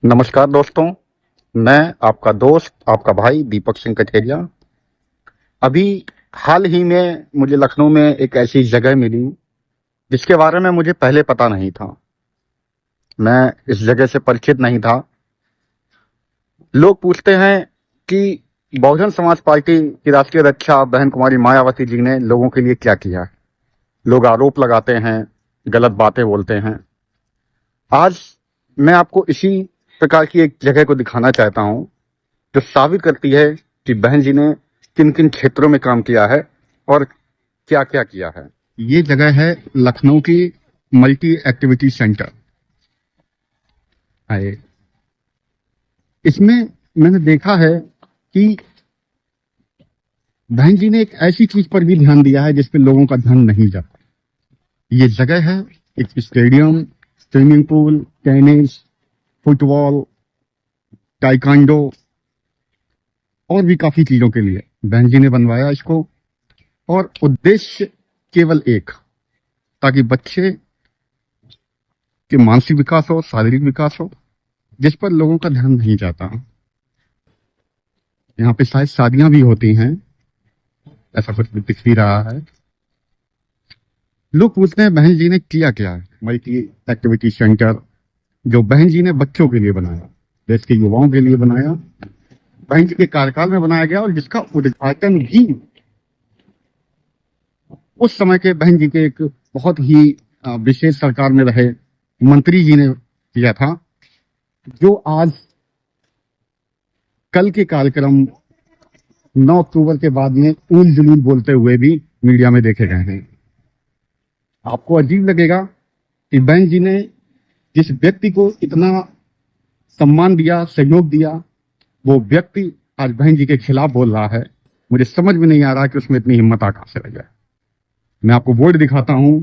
नमस्कार दोस्तों, मैं आपका दोस्त, आपका भाई दीपक सिंह कठेरिया। अभी हाल ही में मुझे लखनऊ में एक ऐसी जगह मिली जिसके बारे में मुझे पहले पता नहीं था। मैं इस जगह से परिचित नहीं था। लोग पूछते हैं कि बहुजन समाज पार्टी की राष्ट्रीय अध्यक्षा बहन कुमारी मायावती जी ने लोगों के लिए क्या किया है। लोग आरोप लगाते हैं, गलत बातें बोलते हैं। आज मैं आपको इसी प्रकार की एक जगह को दिखाना चाहता हूं जो साबित करती है कि बहन जी ने किन किन क्षेत्रों में काम किया है और क्या क्या किया है। ये जगह है लखनऊ की मल्टी एक्टिविटी सेंटर। आए, इसमें मैंने देखा है कि बहन जी ने एक ऐसी चीज पर भी ध्यान दिया है जिस पे लोगों का ध्यान नहीं जाता। ये जगह है एक stadium, swimming pool, tennis, football, taekwondo और भी काफी चीजों के लिए बहन जी ने बनवाया इसको। और उद्देश्य केवल एक, ताकि बच्चे के मानसिक विकास हो, शारीरिक विकास हो, जिस पर लोगों का ध्यान नहीं जाता। यहाँ पे शायद शादियां भी होती हैं, ऐसा कुछ दिख भी रहा है। लोग पूछते हैं बहन जी ने किया क्या है। मल्टी एक्टिविटी सेंटर जो बहन जी ने बच्चों के लिए बनाया, देश के युवाओं के लिए बनाया, बहन जी के कार्यकाल में बनाया गया और जिसका उद्घाटन भी उस समय के बहन जी के एक बहुत ही विशेष सरकार में रहे मंत्री जी ने किया था, जो आज कल के कार्यक्रम 9 अक्टूबर के बाद में ऊल जुलूल बोलते हुए भी मीडिया में देखे गए हैं। आपको अजीब लगेगा कि बहन जी ने जिस व्यक्ति को इतना सम्मान दिया, सहयोग दिया, वो व्यक्ति आज बहन जी के खिलाफ बोल रहा है। मुझे समझ में नहीं आ रहा कि उसमें इतनी हिम्मत कहां से लग जाए। मैं आपको बोर्ड दिखाता हूं।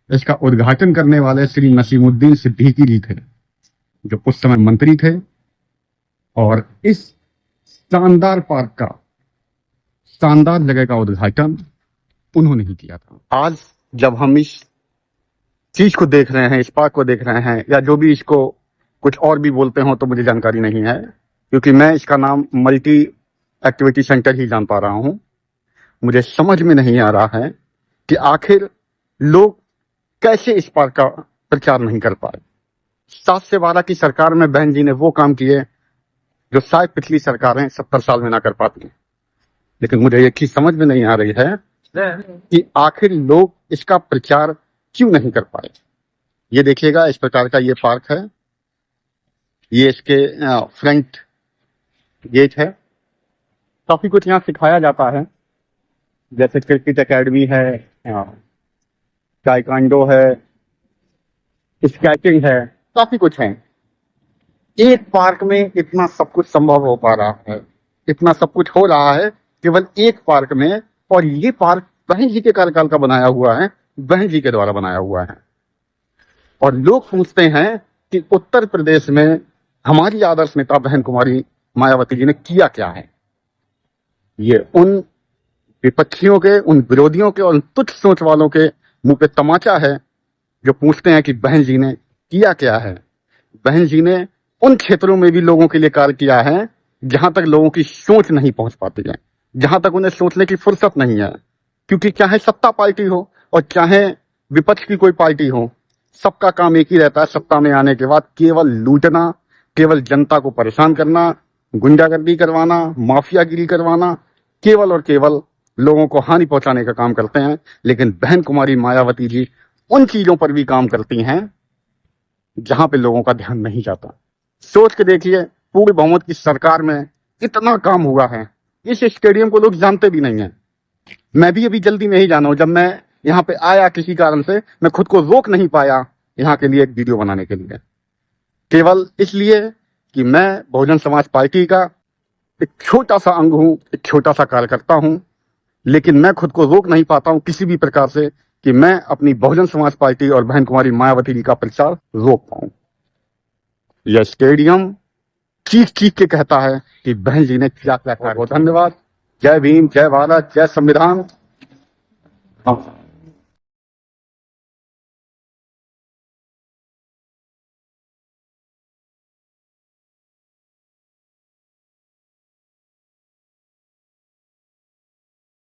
इसका उद्घाटन करने वाले श्री नसीमुद्दीन सिद्दीकी जी थे, जो उस समय मंत्री थे, और इस शानदार पार्क का, शानदार जगह का उद्घाटन उन्होंने ही किया था। आज जब हम इस चीज को देख रहे हैं, इस पार्क को देख रहे हैं, या जो भी इसको कुछ और भी बोलते हो तो मुझे जानकारी नहीं है, क्योंकि मैं इसका नाम मल्टी एक्टिविटी सेंटर ही जान पा रहा हूं। मुझे समझ में नहीं आ रहा है कि आखिर लोग कैसे इस पार्क का प्रचार नहीं कर पाए। 7 से 12 की सरकार में बहन जी ने वो काम किए जो शायद पिछली सरकारें 70 साल में ना कर पाती। लेकिन मुझे एक चीज समझ में नहीं आ रही है कि आखिर लोग इसका प्रचार क्यों नहीं कर पाए। ये देखिएगा, इस प्रकार का ये पार्क है। ये इसके फ्रंट गेट है। काफी कुछ यहाँ सिखाया जाता है, जैसे क्रिकेट एकेडमी है, टाइकांडो है, स्केटिंग है, काफी कुछ है। एक पार्क में इतना सब कुछ संभव हो पा रहा है, इतना सब कुछ हो रहा है केवल एक पार्क में। और ये पार्क बहन जी के कार्यकाल का बनाया हुआ है, बहन जी के द्वारा बनाया हुआ है। और लोग पूछते हैं कि उत्तर प्रदेश में हमारी आदर्श नेता बहन कुमारी मायावती जी ने किया क्या है। ये उन विपक्षियों के, उन विरोधियों के और उन तुच्छ सोच वालों के मुंह पे तमाचा है जो पूछते हैं कि बहन जी ने किया क्या है। बहन जी ने उन क्षेत्रों में भी लोगों के लिए कार्य किया है जहां तक लोगों की सोच नहीं पहुंच पाती है, जहां तक उन्हें सोचने की फुर्सत नहीं है। क्योंकि चाहे सत्ता पार्टी हो और चाहे विपक्ष की कोई पार्टी हो, सबका काम एक ही रहता है, सत्ता में आने के बाद केवल लूटना, केवल जनता को परेशान करना, गुंडागर्दी करवाना, माफियागिरी करवाना, केवल और केवल लोगों को हानि पहुंचाने का काम करते हैं। लेकिन बहन कुमारी मायावती जी उन चीजों पर भी काम करती हैं जहां पे लोगों का ध्यान नहीं जाता। सोच के देखिए, पूरे बहुमत की सरकार में इतना काम हुआ है, इस स्टेडियम को लोग जानते भी नहीं है। मैं भी अभी जल्दी में ही जाना हूं। जब मैं यहाँ पे आया, किसी कारण से मैं खुद को रोक नहीं पाया यहाँ के लिए एक वीडियो बनाने के लिए, केवल इसलिए कि मैं बहुजन समाज पार्टी का एक छोटा सा अंग हूं, एक छोटा सा कार्यकर्ता हूं। लेकिन मैं खुद को रोक नहीं पाता हूं किसी भी प्रकार से कि मैं अपनी बहुजन समाज पार्टी और बहन कुमारी मायावती जी का प्रचार रोक पाऊं। यह स्टेडियम चीख चीख के कहता है कि बहन जी ने क्या क्या किया। धन्यवाद। जय भीम, जय भारत, जय संविधान।